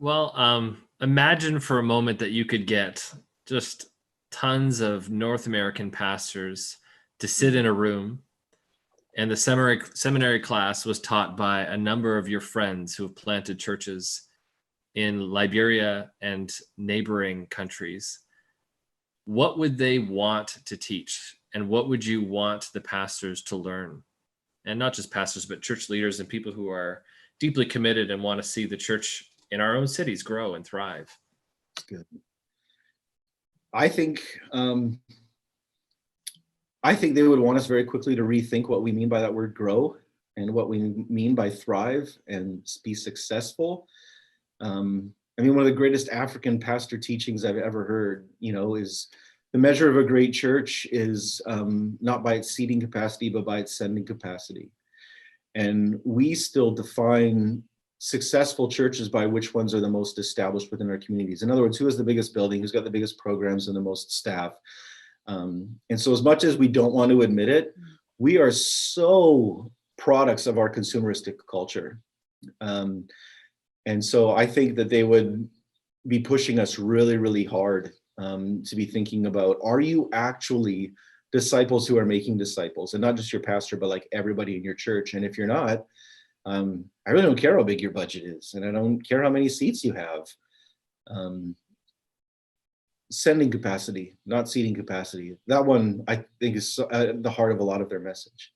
Well, imagine for a moment that you could get just tons of North American pastors to sit in a room, and the seminary class was taught by a number of your friends who have planted churches in Liberia and neighboring countries. What would they want to teach? And what would you want the pastors to learn? And not just pastors, but church leaders and people who are deeply committed and want to see the church in our own cities grow and thrive. Good. I think um, I think they would want us very quickly to rethink what we mean by that word grow and what we mean by thrive and be successful. I mean, one of the greatest African pastor teachings I've ever heard, is the measure of a great church is not by its seating capacity, but by its sending capacity. And we still define successful churches by which ones are the most established within our communities. In other words, who has the biggest building, who's got the biggest programs and the most staff. And so as much as we don't want to admit it, we are so products of our consumeristic culture. And so I think that they would be pushing us really, really hard to be thinking about, are you actually disciples who are making disciples? And not just your pastor, but like everybody in your church. And if you're not, I really don't care how big your budget is, and I don't care how many seats you have. Sending capacity, not seating capacity. That one I think is at the heart of a lot of their message.